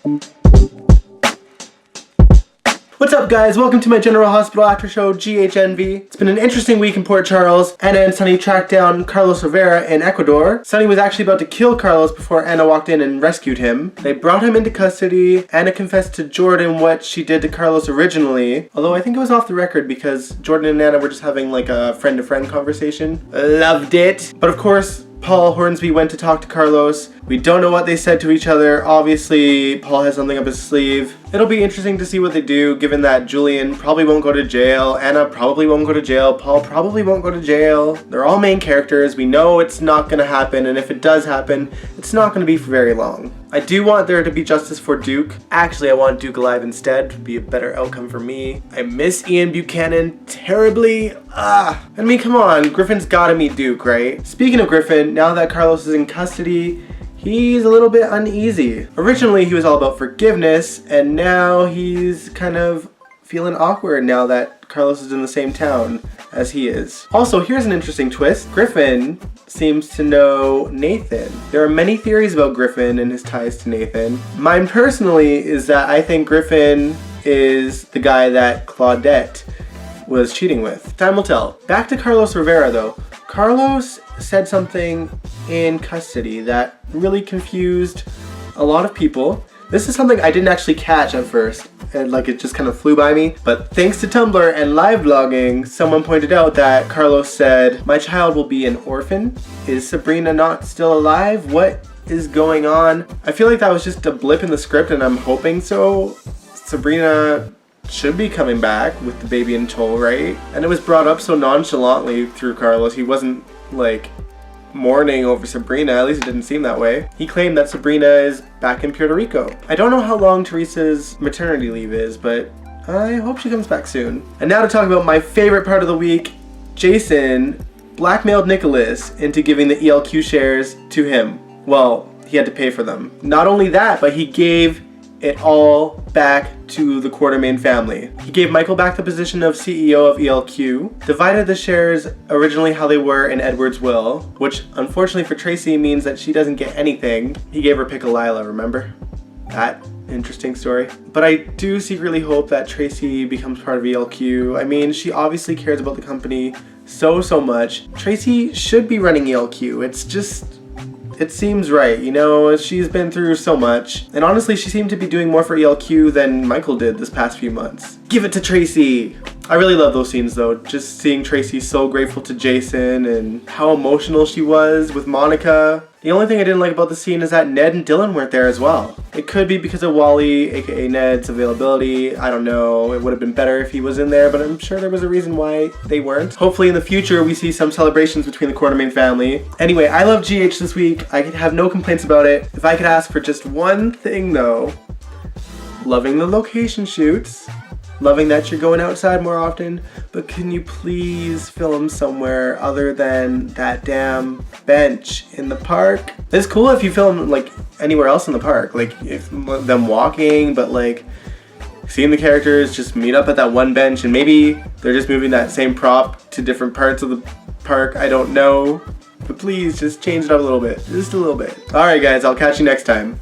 What's up guys, welcome to my General Hospital after show GHNV. It's been an interesting week in Port Charles. Anna and Sunny tracked down Carlos Rivera in Ecuador. Sunny was actually about to kill Carlos before Anna walked in and rescued him. They brought him into custody. Anna confessed to Jordan what she did to Carlos originally, although I think it was off the record because Jordan and Anna were just having like a friend-to-friend conversation. Loved it. But of course, Paul Hornsby went to talk to Carlos. We don't know what they said to each other. Obviously, Paul has something up his sleeve. It'll be interesting to see what they do, given that Julian probably won't go to jail, Anna probably won't go to jail, Paul probably won't go to jail. They're all main characters. We know it's not going to happen, and if it does happen, it's not going to be for very long. I do want there to be justice for Duke. Actually, I want Duke alive instead. It would be a better outcome for me. I miss Ian Buchanan terribly. I mean, come on. Griffin's got to meet Duke, right? Speaking of Griffin, now that Carlos is in custody, he's a little bit uneasy. Originally, he was all about forgiveness, and now he's kind of feeling awkward now that Carlos is in the same town as he is. Also, here's an interesting twist. Griffin seems to know Nathan. There are many theories about Griffin and his ties to Nathan. Mine personally is that I think Griffin is the guy that Claudette was cheating with. Time will tell. Back to Carlos Rivera though. Carlos said something in custody that really confused a lot of people. This is something I didn't actually catch at first, and like it just kind of flew by me. But thanks to Tumblr and live blogging, someone pointed out that Carlos said, "My child will be an orphan. Is Sabrina not still alive? What is going on?" I feel like that was just a blip in the script, and I'm hoping so. Sabrina should be coming back with the baby in tow, right? And it was brought up so nonchalantly through Carlos. He wasn't like mourning over Sabrina, at least it didn't seem that way. He claimed that Sabrina is back in Puerto Rico. I don't know how long Teresa's maternity leave is, but I hope she comes back soon. And now to talk about my favorite part of the week. Jason blackmailed Nicholas into giving the ELQ shares to him. Well, he had to pay for them. Not only that, but he gave it all back to the Quartermaine family. He gave Michael back the position of CEO of ELQ, divided the shares originally how they were in Edward's will, which unfortunately for Tracy means that she doesn't get anything. He gave her Pickle Lila, remember? That interesting story. But I do secretly hope that Tracy becomes part of ELQ. I mean, she obviously cares about the company so much. Tracy should be running ELQ. It seems right, you know, she's been through so much. And honestly, she seemed to be doing more for ELQ than Michael did this past few months. Give it to Tracy! I really love those scenes though, just seeing Tracy so grateful to Jason and how emotional she was with Monica. The only thing I didn't like about the scene is that Ned and Dylan weren't there as well. It could be because of Wally, aka Ned's availability, I don't know. It would have been better if he was in there, but I'm sure there was a reason why they weren't. Hopefully in the future we see some celebrations between the Quartermaine family. Anyway, I love GH this week. I have no complaints about it. If I could ask for just one thing though, loving the location shoots. Loving that you're going outside more often, but can you please film somewhere other than that damn bench in the park? It's cool if you film like anywhere else in the park, like if them walking, but like seeing the characters just meet up at that one bench, and maybe they're just moving that same prop to different parts of the park, I don't know. But please just change it up a little bit, just a little bit. Alright guys, I'll catch you next time.